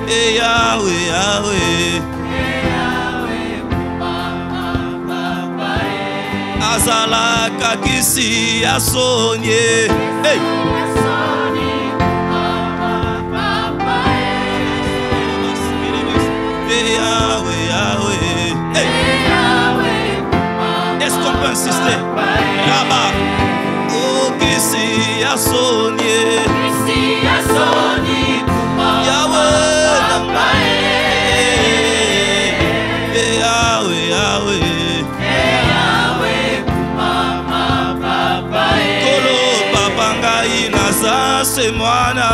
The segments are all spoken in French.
Et Yahweh, Yahweh. Azala kakisi asonye. Hey. Yahweh, Yahweh. Hey. Est-ce qu'on peut insister? Là-bas. Oh, kisi asonye. Yahweh. Yahweh, Yahweh. Kolo papangai nasa semwana.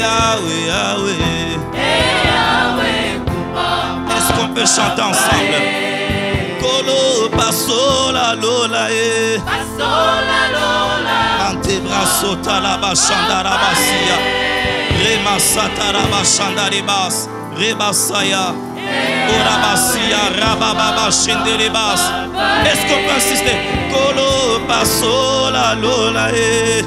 Yahweh, Yahweh. Est-ce qu'on peut chanter ensemble? Kolo paso la lola e. Antebraso talaba shandara basia. Rema satara bashandari bas. Rebasaya. Orabasia rababa shendere bas. Est-ce qu'on peut insister? Kolo paso la lola e.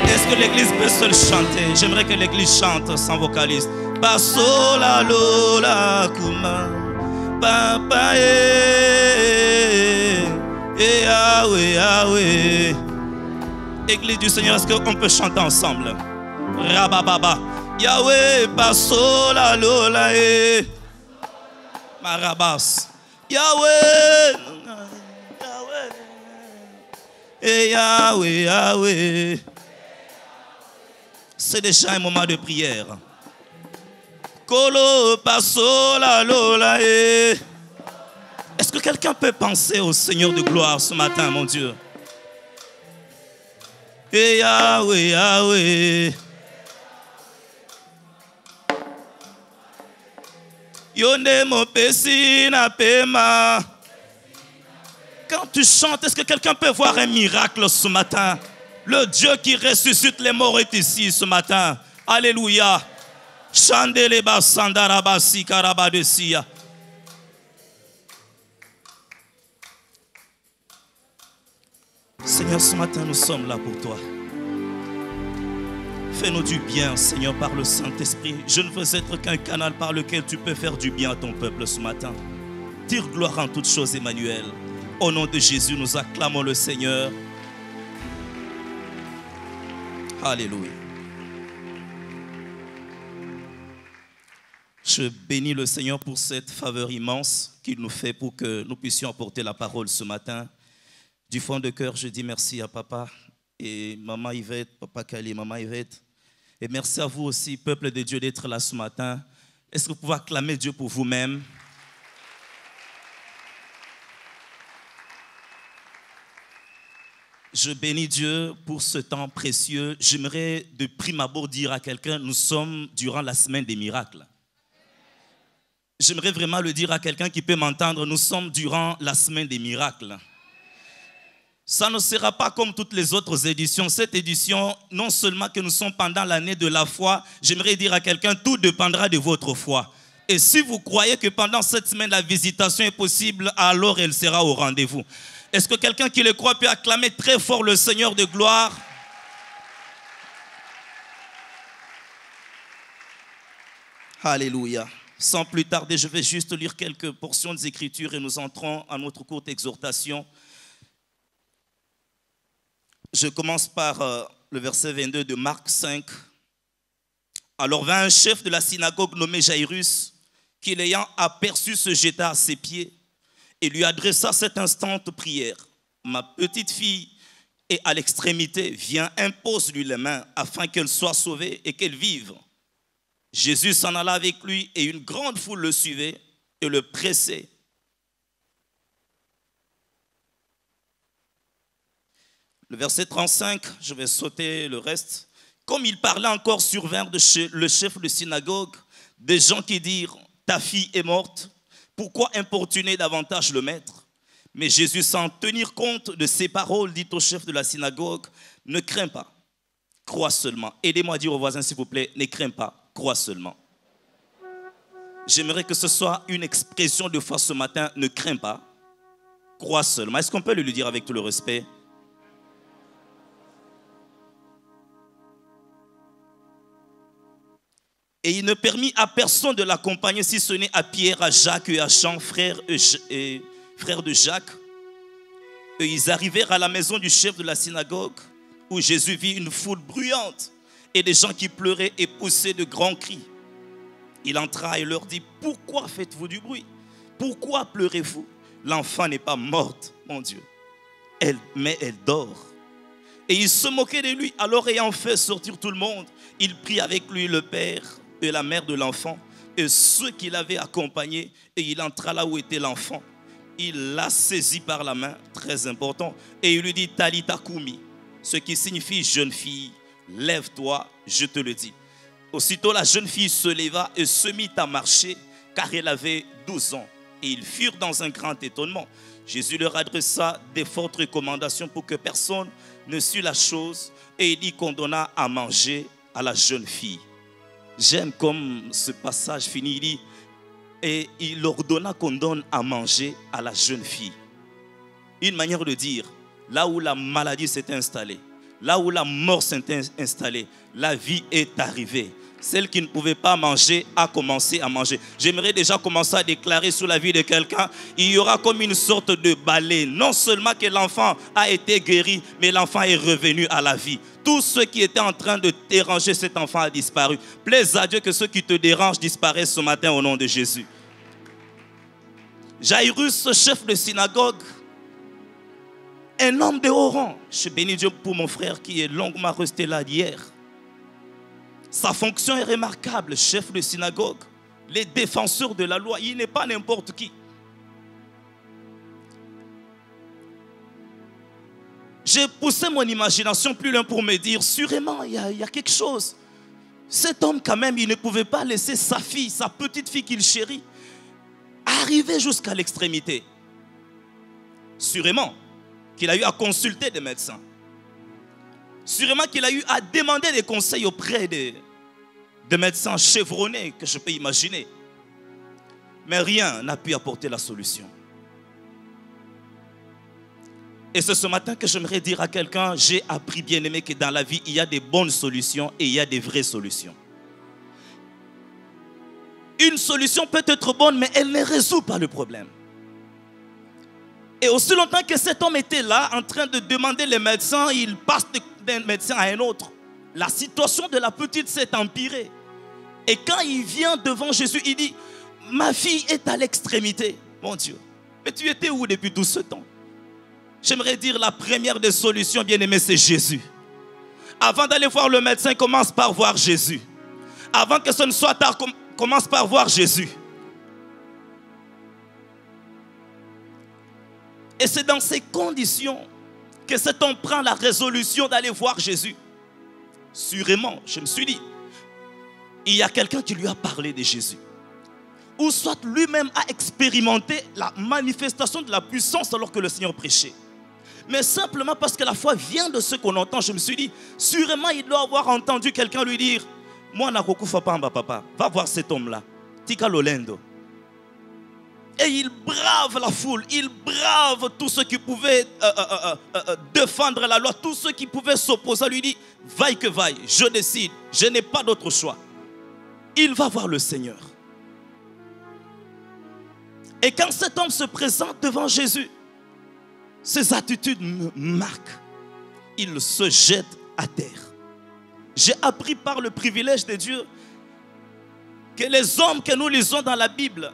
Est-ce que l'église peut seule chanter? J'aimerais que l'église chante sans vocaliste. Basso la lola kuma papa et Yahweh, Yahweh. Église du Seigneur, est-ce qu'on peut chanter ensemble? Rabababa. Yahweh, basso la lola et Marabas. Yahweh, Yahweh, et Yahweh, Yahweh. C'est déjà un moment de prière. Kolo paso la lola e. Est-ce que quelqu'un peut penser au Seigneur de gloire ce matin, mon Dieu? Et Yahweh, Yahweh. Yonde mo pesi na pema. Quand tu chantes, est-ce que quelqu'un peut voir un miracle ce matin? Le Dieu qui ressuscite les morts est ici ce matin. Alléluia. Chandele basandarabasi karabadesia. Seigneur, ce matin nous sommes là pour toi. Fais-nous du bien, Seigneur, par le Saint-Esprit. Je ne veux être qu'un canal par lequel tu peux faire du bien à ton peuple ce matin. Tire gloire en toutes choses, Emmanuel. Au nom de Jésus, nous acclamons le Seigneur. Alléluia. Je bénis le Seigneur pour cette faveur immense qu'il nous fait pour que nous puissions apporter la parole ce matin. Du fond de cœur, je dis merci à papa et maman Yvette, papa Kali, maman Yvette. Et merci à vous aussi, peuple de Dieu, d'être là ce matin. Est-ce que vous pouvez acclamer Dieu pour vous-même? Je bénis Dieu pour ce temps précieux. J'aimerais de prime abord dire à quelqu'un, nous sommes durant la semaine des miracles. J'aimerais vraiment le dire à quelqu'un qui peut m'entendre, nous sommes durant la semaine des miracles. Ça ne sera pas comme toutes les autres éditions. Cette édition, non seulement que nous sommes pendant l'année de la foi, j'aimerais dire à quelqu'un, tout dépendra de votre foi. Et si vous croyez que pendant cette semaine, la visitation est possible, alors elle sera au rendez-vous. Est-ce que quelqu'un qui le croit peut acclamer très fort le Seigneur de gloire? Alléluia. Sans plus tarder, je vais juste lire quelques portions des Écritures et nous entrons à notre courte exhortation. Je commence par le verset 22 de Marc 5. Alors vint un chef de la synagogue nommé Jairus, qui l'ayant aperçu se jeta à ses pieds et lui adressa cette instante prière. Ma petite fille est à l'extrémité, viens, impose-lui les mains afin qu'elle soit sauvée et qu'elle vive. Jésus s'en alla avec lui et une grande foule le suivait et le pressait. Le verset 35, je vais sauter le reste. Comme il parlait encore, survinrent le chef de synagogue des gens qui dirent, ta fille est morte, pourquoi importuner davantage le maître? Mais Jésus, sans tenir compte de ces paroles, dit au chef de la synagogue, Ne crains pas, crois seulement. Aidez-moi à dire aux voisins, s'il vous plaît, ne crains pas, crois seulement. J'aimerais que ce soit une expression de foi ce matin, ne crains pas, crois seulement. Est-ce qu'on peut le lui dire avec tout le respect? Et il ne permit à personne de l'accompagner, si ce n'est à Pierre, à Jacques et à Jean, frères de Jacques. Et ils arrivèrent à la maison du chef de la synagogue, où Jésus vit une foule bruyante et des gens qui pleuraient et poussaient de grands cris. Il entra et leur dit, pourquoi faites-vous du bruit? Pourquoi pleurez-vous? L'enfant n'est pas morte, mon Dieu, mais elle dort. Et il se moquait de lui. Alors, ayant fait sortir tout le monde, il prit avec lui le père et la mère de l'enfant et ceux qui l'avaient accompagné, et il entra là où était l'enfant. Il l'a saisi par la main, très important, et il lui dit Talita Koumi, ce qui signifie jeune fille, lève-toi, je te le dis. Aussitôt la jeune fille se leva et se mit à marcher, car elle avait 12 ans. Et ils furent dans un grand étonnement. Jésus leur adressa des fortes recommandations pour que personne ne sût la chose, et il dit qu'on donna à manger à la jeune fille. J'aime comme ce passage finit, il dit, et il ordonna qu'on donne à manger à la jeune fille. Une manière de dire, là où la maladie s'est installée, là où la mort s'est installée, la vie est arrivée. Celle qui ne pouvait pas manger a commencé à manger. J'aimerais déjà commencer à déclarer sur la vie de quelqu'un, il y aura comme une sorte de balai. Non seulement que l'enfant a été guéri, mais l'enfant est revenu à la vie. Tout ce qui était en train de déranger cet enfant a disparu. Plaise à Dieu que ceux qui te dérangent disparaissent ce matin au nom de Jésus. Jairus, chef de synagogue, un homme de haut rang. Je bénis Dieu pour mon frère qui est longuement resté là hier. Sa fonction est remarquable, chef de synagogue, les défenseurs de la loi. Il n'est pas n'importe qui. J'ai poussé mon imagination plus loin pour me dire, sûrement, il y a quelque chose. Cet homme, quand même, il ne pouvait pas laisser sa fille, sa petite fille qu'il chérit, arriver jusqu'à l'extrémité. Sûrement qu'il a eu à consulter des médecins. Sûrement qu'il a eu à demander des conseils auprès des médecins chevronnés que je peux imaginer. Mais rien n'a pu apporter la solution. Et c'est ce matin que j'aimerais dire à quelqu'un, j'ai appris, bien aimé, que dans la vie, il y a des bonnes solutions et il y a des vraies solutions. Une solution peut être bonne, mais elle ne résout pas le problème. Et aussi longtemps que cet homme était là, en train de demander les médecins, il passe d'un médecin à un autre. La situation de la petite s'est empirée. Et quand il vient devant Jésus, il dit, ma fille est à l'extrémité. Mon Dieu, mais tu étais où depuis tout ce temps? J'aimerais dire la première des solutions, bien aimé, c'est Jésus. Avant d'aller voir le médecin, commence par voir Jésus. Avant que ce ne soit tard, commence par voir Jésus. Et c'est dans ces conditions que cet homme prend la résolution d'aller voir Jésus. Sûrement, je me suis dit, il y a quelqu'un qui lui a parlé de Jésus. Ou soit lui-même a expérimenté la manifestation de la puissance alors que le Seigneur prêchait. Mais simplement parce que la foi vient de ce qu'on entend, je me suis dit, sûrement il doit avoir entendu quelqu'un lui dire, moi nakokufa pamba papa, va voir cet homme-là, tika lolendo. Et il brave la foule, il brave tous ceux qui pouvaient défendre la loi, tous ceux qui pouvaient s'opposer à lui, dit, vaille que vaille, je décide, je n'ai pas d'autre choix. Il va voir le Seigneur. Et quand cet homme se présente devant Jésus, ses attitudes me marquent. Il se jette à terre. J'ai appris par le privilège de Dieu que les hommes que nous lisons dans la Bible,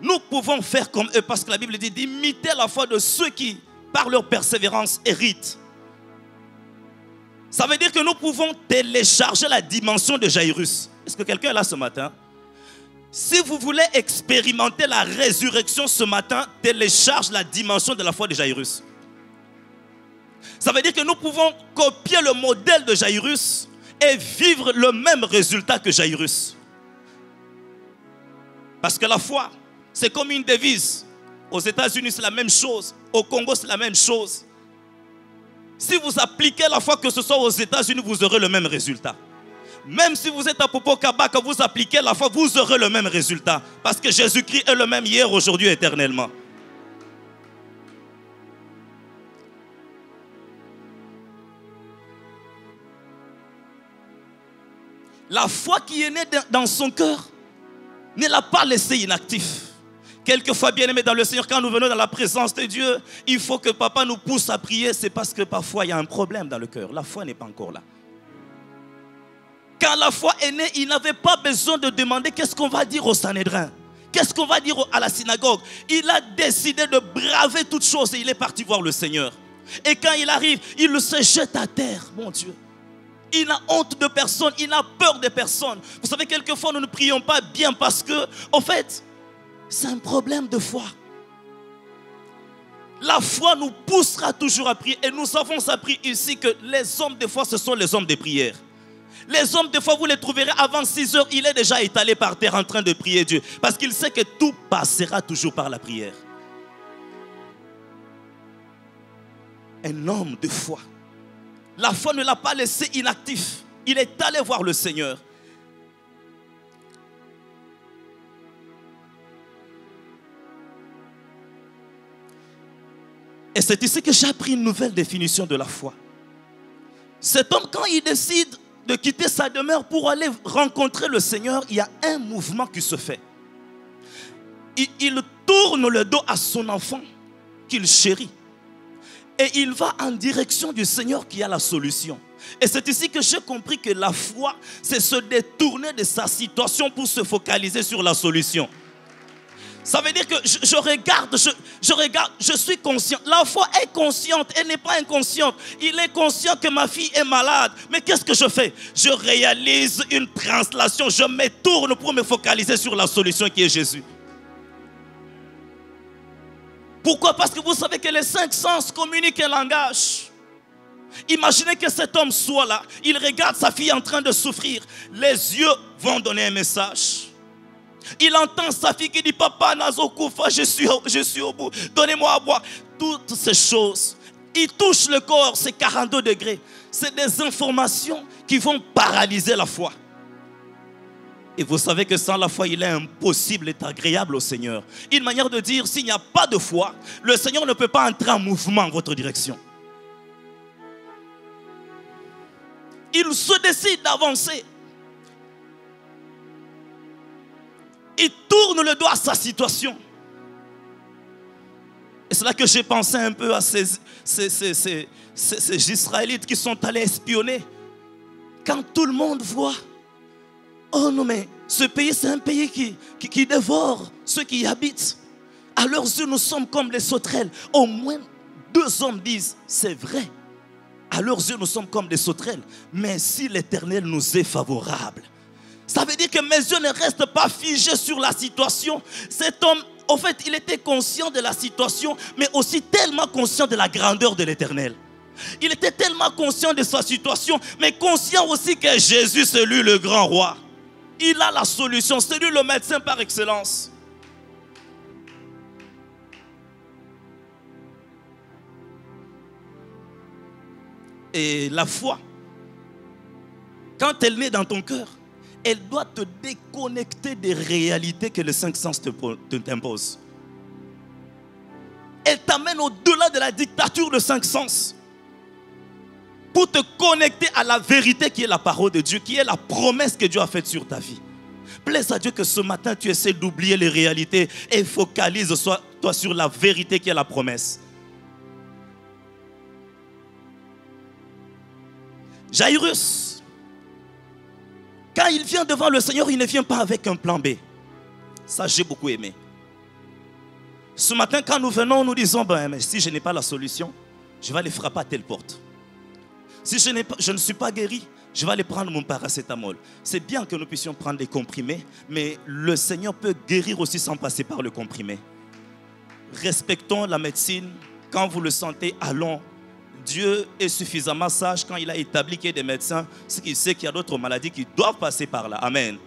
nous pouvons faire comme eux, parce que la Bible dit d'imiter la foi de ceux qui, par leur persévérance, héritent. Ça veut dire que nous pouvons télécharger la dimension de Jairus. Est-ce que quelqu'un est là ce matin? Si vous voulez expérimenter la résurrection ce matin, télécharge la dimension de la foi de Jairus. Ça veut dire que nous pouvons copier le modèle de Jairus et vivre le même résultat que Jairus. Parce que la foi, c'est comme une devise. Aux États-Unis, c'est la même chose. Au Congo, c'est la même chose. Si vous appliquez la foi, que ce soit aux États-Unis, vous aurez le même résultat. Même si vous êtes à Popocaba, que vous appliquez la foi, vous aurez le même résultat. Parce que Jésus-Christ est le même hier, aujourd'hui, éternellement. La foi qui est née dans son cœur ne l'a pas laissé inactif. Quelquefois, bien aimé dans le Seigneur, quand nous venons dans la présence de Dieu, il faut que papa nous pousse à prier. C'est parce que parfois il y a un problème dans le cœur. La foi n'est pas encore là. Quand la foi est née, il n'avait pas besoin de demander qu'est-ce qu'on va dire au Sanhédrin, qu'est-ce qu'on va dire à la synagogue. Il a décidé de braver toutes choses et il est parti voir le Seigneur. Et quand il arrive, il se jette à terre, mon Dieu. Il n'a honte de personne, il n'a peur de personne. Vous savez, quelquefois nous ne prions pas bien parce que, en fait, c'est un problème de foi. La foi nous poussera toujours à prier. Et nous avons appris ici que les hommes de foi, ce sont les hommes de prière. Les hommes de foi, vous les trouverez avant 6 heures, il est déjà étalé par terre en train de prier Dieu. Parce qu'il sait que tout passera toujours par la prière. Un homme de foi. La foi ne l'a pas laissé inactif. Il est allé voir le Seigneur. Et c'est ici que j'ai appris une nouvelle définition de la foi. Cet homme, quand il décide de quitter sa demeure pour aller rencontrer le Seigneur, il y a un mouvement qui se fait. Il tourne le dos à son enfant qu'il chérit. Et il va en direction du Seigneur qui a la solution. Et c'est ici que j'ai compris que la foi, c'est se détourner de sa situation pour se focaliser sur la solution. Ça veut dire que je regarde, je suis conscient. La foi est consciente, elle n'est pas inconsciente. Il est conscient que ma fille est malade. Mais qu'est-ce que je fais? Je réalise une translation, je me tourne pour me focaliser sur la solution qui est Jésus. Pourquoi? Parce que vous savez que les 5 sens communiquent un langage. Imaginez que cet homme soit là, il regarde sa fille en train de souffrir. Les yeux vont donner un message. Il entend sa fille qui dit: Papa Nazokoufa, je suis au bout, donnez-moi à boire. Toutes ces choses, il touche le corps, c'est 42 degrés. C'est des informations qui vont paralyser la foi. Et vous savez que sans la foi, il est impossible d'être agréable au Seigneur. Une manière de dire, s'il n'y a pas de foi, le Seigneur ne peut pas entrer en mouvement en votre direction. Il se décide d'avancer. Il tourne le dos à sa situation. Et c'est là que j'ai pensé un peu à ces Israélites qui sont allés espionner. Quand tout le monde voit: oh non, mais ce pays, c'est un pays qui dévore ceux qui y habitent. À leurs yeux, nous sommes comme les sauterelles. Au moins 2 hommes disent: c'est vrai. À leurs yeux, nous sommes comme des sauterelles. Mais si l'Éternel nous est favorable, ça veut dire que mes yeux ne restent pas figés sur la situation. Cet homme, en fait, il était conscient de la situation, mais aussi tellement conscient de la grandeur de l'Éternel. Il était tellement conscient de sa situation, mais conscient aussi que Jésus, c'est lui le grand roi. Il a la solution, c'est lui le médecin par excellence. Et la foi, quand elle naît dans ton cœur, elle doit te déconnecter des réalités que les 5 sens t'imposent. Elle t'amène au-delà de la dictature de 5 sens pour te connecter à la vérité qui est la parole de Dieu, qui est la promesse que Dieu a faite sur ta vie. Plaise à Dieu que ce matin tu essaies d'oublier les réalités et focalise-toi sur la vérité qui est la promesse. Jairus, quand il vient devant le Seigneur, il ne vient pas avec un plan B. Ça, j'ai beaucoup aimé. Ce matin, quand nous venons, nous disons: mais si je n'ai pas la solution, je vais aller frapper à telle porte. Si je ne suis pas guéri, je vais aller prendre mon paracétamol. C'est bien que nous puissions prendre des comprimés, mais le Seigneur peut guérir aussi sans passer par le comprimé. Respectons la médecine. Quand vous le sentez, allons. Dieu est suffisamment sage quand il a établi qu'il y a des médecins, ce qu'il sait qu'il y a d'autres maladies qui doivent passer par là. Amen.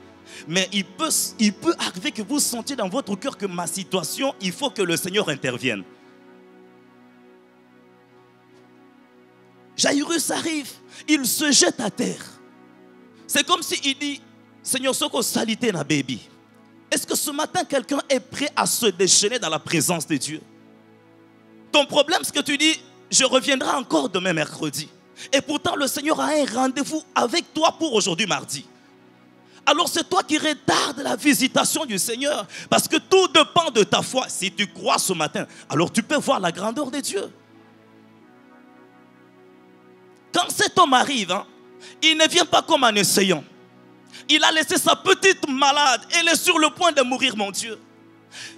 Mais il peut arriver que vous sentiez dans votre cœur que ma situation, il faut que le Seigneur intervienne. Jairus arrive, il se jette à terre. C'est comme s'il dit, Seigneur, ce qu'on salité na baby. Est-ce que ce matin, quelqu'un est prêt à se déchaîner dans la présence de Dieu? Ton problème, c'est que tu dis, je reviendrai encore demain mercredi. Et pourtant, le Seigneur a un rendez-vous avec toi pour aujourd'hui mardi. Alors c'est toi qui retardes la visitation du Seigneur. Parce que tout dépend de ta foi. Si tu crois ce matin, alors tu peux voir la grandeur de Dieu. Quand cet homme arrive, il ne vient pas comme un essayant. Il a laissé sa petite malade. Elle est sur le point de mourir, mon Dieu.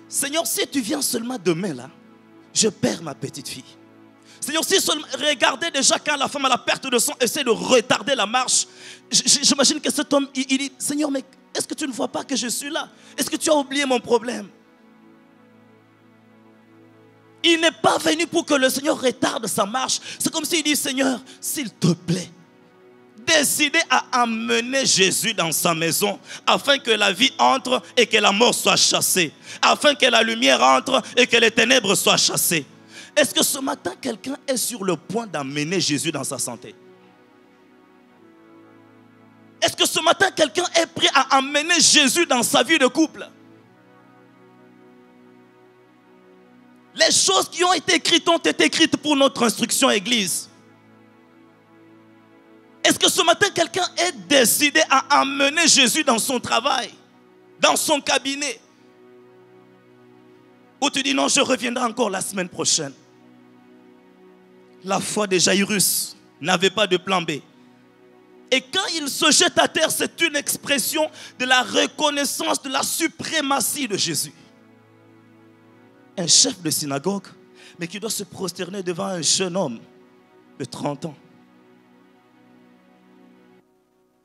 Seigneur, si tu viens seulement demain là, je perds ma petite fille. Seigneur, si seulement, regardez déjà quand la femme à la perte de sang essaie de retarder la marche. J'imagine que cet homme, il dit, Seigneur, mais est-ce que tu ne vois pas que je suis là? Est-ce que tu as oublié mon problème? Il n'est pas venu pour que le Seigneur retarde sa marche. C'est comme s'il dit, Seigneur, s'il te plaît, décidez à amener Jésus dans sa maison afin que la vie entre et que la mort soit chassée. Afin que la lumière entre et que les ténèbres soient chassées. Est-ce que ce matin, quelqu'un est sur le point d'amener Jésus dans sa santé? Est-ce que ce matin, quelqu'un est prêt à amener Jésus dans sa vie de couple? Les choses qui ont été écrites pour notre instruction église. Est-ce que ce matin, quelqu'un est décidé à amener Jésus dans son travail, dans son cabinet? Ou tu dis non, je reviendrai encore la semaine prochaine. La foi de Jairus n'avait pas de plan B. Et quand il se jette à terre, c'est une expression de la reconnaissance de la suprématie de Jésus. Un chef de synagogue, mais qui doit se prosterner devant un jeune homme de 30 ans.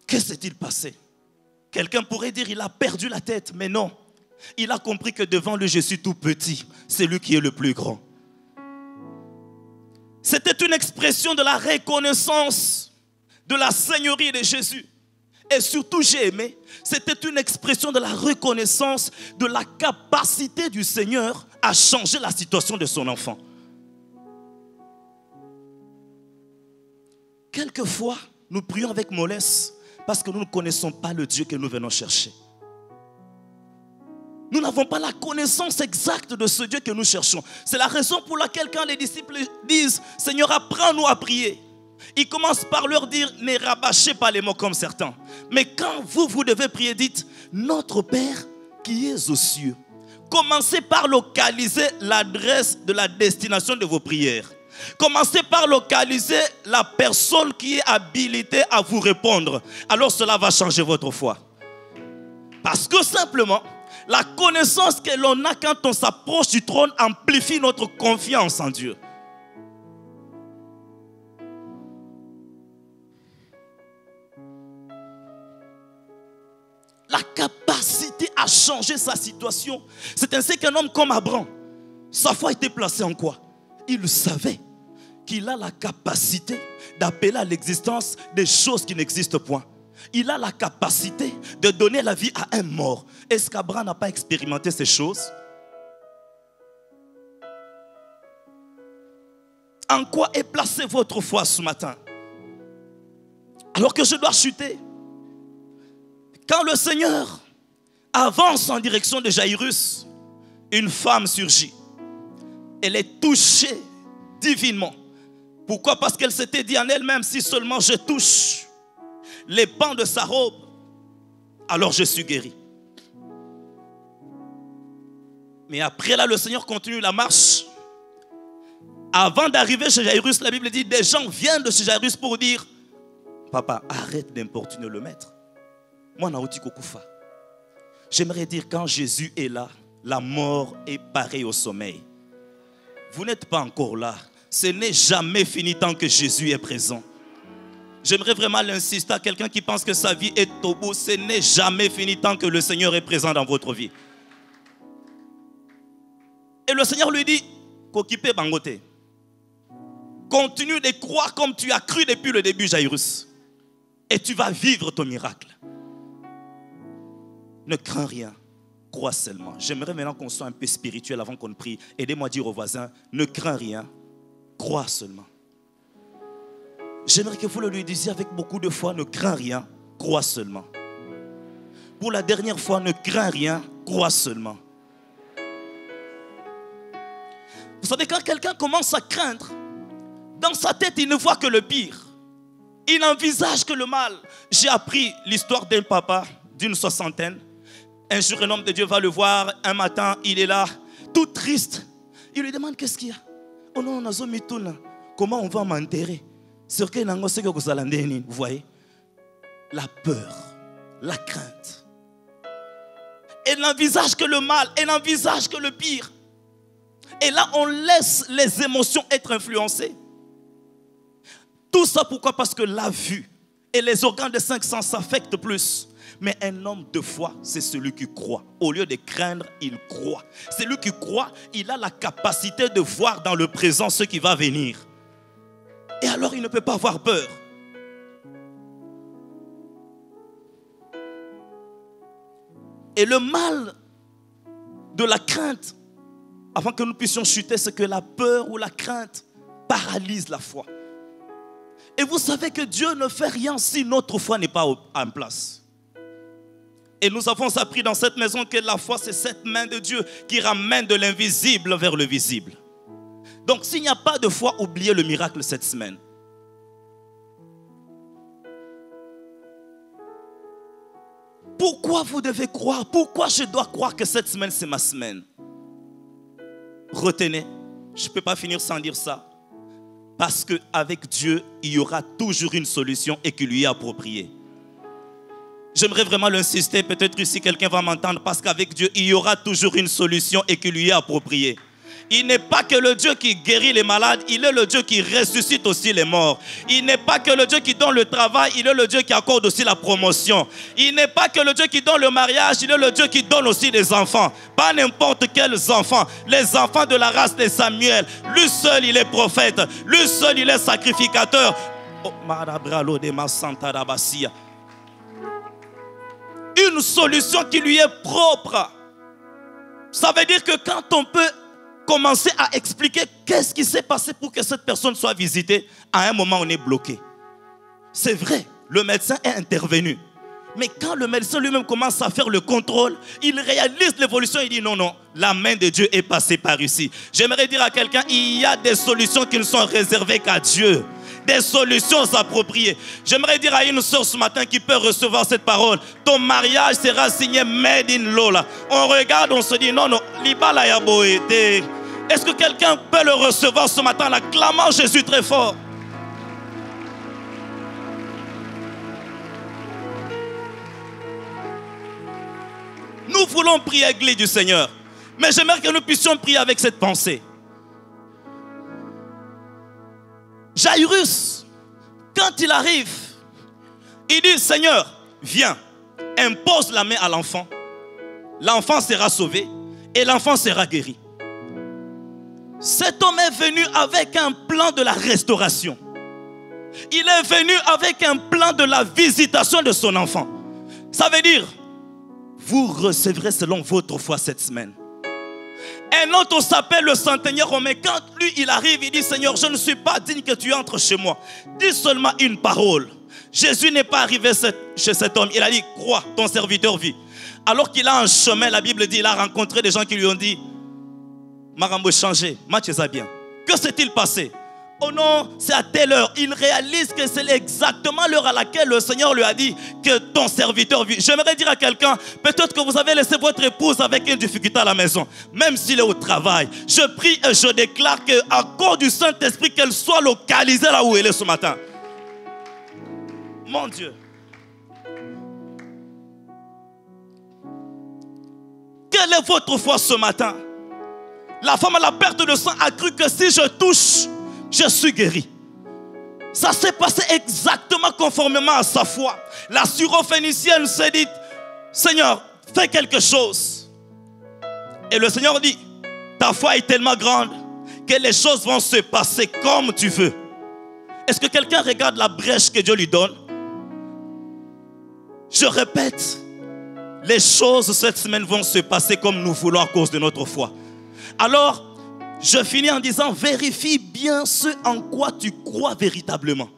Que s'est-il passé? Quelqu'un pourrait dire il a perdu la tête, mais non. Il a compris que devant lui, je suis tout petit. C'est lui qui est le plus grand. C'était une expression de la reconnaissance de la seigneurie de Jésus. Et surtout, j'ai aimé, c'était une expression de la reconnaissance de la capacité du Seigneur à changer la situation de son enfant. Quelquefois, nous prions avec mollesse parce que nous ne connaissons pas le Dieu que nous venons chercher. Nous n'avons pas la connaissance exacte de ce Dieu que nous cherchons. C'est la raison pour laquelle quand les disciples disent « Seigneur, apprends-nous à prier », ils commencent par leur dire « Ne rabâchez pas les mots comme certains ». Mais quand vous devez prier, dites « Notre Père qui es aux cieux ». Commencez par localiser l'adresse de la destination de vos prières. Commencez par localiser la personne qui est habilitée à vous répondre. Alors cela va changer votre foi. Parce que simplement, la connaissance que l'on a quand on s'approche du trône amplifie notre confiance en Dieu. La capacité à changer sa situation. C'est ainsi qu'un homme comme Abraham, sa foi était placée en quoi? Il savait qu'il a la capacité d'appeler à l'existence des choses qui n'existent point. Il a la capacité de donner la vie à un mort. Est-ce qu'Abraham n'a pas expérimenté ces choses? En quoi est placée votre foi ce matin? Alors que je dois chuter. Quand le Seigneur avance en direction de Jairus, une femme surgit. Elle est touchée divinement. Pourquoi? Parce qu'elle s'était dit en elle-même, si seulement je touche les pans de sa robe, alors je suis guéri. Mais après là, le Seigneur continue la marche. Avant d'arriver chez Jairus, la Bible dit, des gens viennent de chez Jairus pour dire, papa, arrête d'importuner le maître. Moi, Naouti Kokufa. J'aimerais dire, quand Jésus est là, la mort est pareille au sommeil. Vous n'êtes pas encore là. Ce n'est jamais fini tant que Jésus est présent. J'aimerais vraiment l'insister à quelqu'un qui pense que sa vie est au bout. Ce n'est jamais fini tant que le Seigneur est présent dans votre vie. Et le Seigneur lui dit, Kokipe Bangote, continue de croire comme tu as cru depuis le début, Jairus. Et tu vas vivre ton miracle. Ne crains rien, crois seulement. J'aimerais maintenant qu'on soit un peu spirituel avant qu'on prie. Aidez-moi à dire aux voisins, ne crains rien, crois seulement. J'aimerais que vous le lui disiez avec beaucoup de foi, ne crains rien, crois seulement. Pour la dernière fois, ne crains rien, crois seulement. Vous savez, quand quelqu'un commence à craindre, dans sa tête, il ne voit que le pire. Il n'envisage que le mal. J'ai appris l'histoire d'un papa d'une soixantaine. Un jour, un homme de Dieu va le voir. Un matin, il est là, tout triste. Il lui demande qu'est-ce qu'il y a. Oh non, on a zomi tout là. Comment on va m'enterrer? Sur quel angle c'est que vous allez, vous voyez? La peur, la crainte. Elle n'envisage que le mal, elle n'envisage que le pire. Et là, on laisse les émotions être influencées. Tout ça pourquoi? Parce que la vue et les organes des cinq sens s'affectent plus. Mais un homme de foi, c'est celui qui croit. Au lieu de craindre, il croit. Celui qui croit, il a la capacité de voir dans le présent ce qui va venir. Et alors, il ne peut pas avoir peur. Et le mal de la crainte, avant que nous puissions chuter, c'est que la peur ou la crainte paralyse la foi. Et vous savez que Dieu ne fait rien si notre foi n'est pas en place. Et nous avons appris dans cette maison que la foi, c'est cette main de Dieu qui ramène de l'invisible vers le visible. Donc s'il n'y a pas de foi, oubliez le miracle cette semaine. Pourquoi vous devez croire? Pourquoi je dois croire que cette semaine, c'est ma semaine? Retenez, je ne peux pas finir sans dire ça. Parce qu'avec Dieu, il y aura toujours une solution et qui lui est appropriée. J'aimerais vraiment l'insister, peut-être ici quelqu'un va m'entendre, parce qu'avec Dieu, il y aura toujours une solution et qui lui est appropriée. Il n'est pas que le Dieu qui guérit les malades, il est le Dieu qui ressuscite aussi les morts. Il n'est pas que le Dieu qui donne le travail, il est le Dieu qui accorde aussi la promotion. Il n'est pas que le Dieu qui donne le mariage, il est le Dieu qui donne aussi des enfants. Pas n'importe quels enfants, les enfants de la race de Samuel. Lui seul, il est prophète. Lui seul, il est sacrificateur. Une solution qui lui est propre. Ça veut dire que quand on peut commencer à expliquer qu'est-ce qui s'est passé pour que cette personne soit visitée, à un moment on est bloqué. C'est vrai, le médecin est intervenu. Mais quand le médecin lui-même commence à faire le contrôle, il réalise l'évolution, il dit non, non, la main de Dieu est passée par ici. J'aimerais dire à quelqu'un, il y a des solutions qui ne sont réservées qu'à Dieu. Des solutions appropriées. J'aimerais dire à une soeur ce matin qui peut recevoir cette parole, ton mariage sera signé Made in Lola. On regarde, on se dit non, non, Libala ya boété. Est-ce que quelqu'un peut le recevoir ce matin en acclamant Jésus très fort? Nous voulons prier l'église du Seigneur. Mais j'aimerais que nous puissions prier avec cette pensée. Jairus, quand il arrive, il dit, Seigneur, viens, impose la main à l'enfant. L'enfant sera sauvé et l'enfant sera guéri. Cet homme est venu avec un plan de la restauration. Il est venu avec un plan de la visitation de son enfant. Ça veut dire, vous recevrez selon votre foi cette semaine. Un autre s'appelle le centenier romain. Quand lui il arrive, il dit, Seigneur, je ne suis pas digne que tu entres chez moi. Dis seulement une parole. Jésus n'est pas arrivé chez cet homme. Il a dit, crois, ton serviteur vit. Alors qu'il a un chemin, la Bible dit, il a rencontré des gens qui lui ont dit, Marambo changé, match ça bien. Que s'est-il passé? Oh non, c'est à telle heure. Il réalise que c'est exactement l'heure à laquelle le Seigneur lui a dit que ton serviteur vit. J'aimerais dire à quelqu'un, peut-être que vous avez laissé votre épouse avec une difficulté à la maison, même s'il est au travail. Je prie et je déclare qu'à cause du Saint-Esprit, qu'elle soit localisée là où elle est ce matin. Mon Dieu. Quelle est votre foi ce matin? La femme à la perte de sang a cru que si je touche, je suis guéri. Ça s'est passé exactement conformément à sa foi. La syrophénicienne s'est dit, Seigneur, fais quelque chose. Et le Seigneur dit, ta foi est tellement grande que les choses vont se passer comme tu veux. Est-ce que quelqu'un regarde la brèche que Dieu lui donne? Je répète, les choses cette semaine vont se passer comme nous voulons à cause de notre foi. Alors, je finis en disant, vérifie bien ce en quoi tu crois véritablement.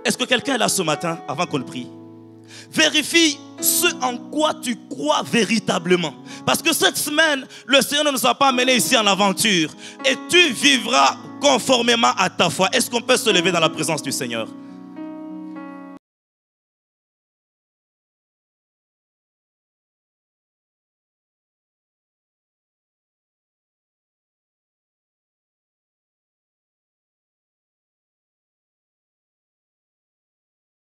Est-ce que quelqu'un est là ce matin avant qu'on le prie? Vérifie ce en quoi tu crois véritablement. Parce que cette semaine, le Seigneur ne nous a pas amenés ici en aventure. Et tu vivras conformément à ta foi. Est-ce qu'on peut se lever dans la présence du Seigneur?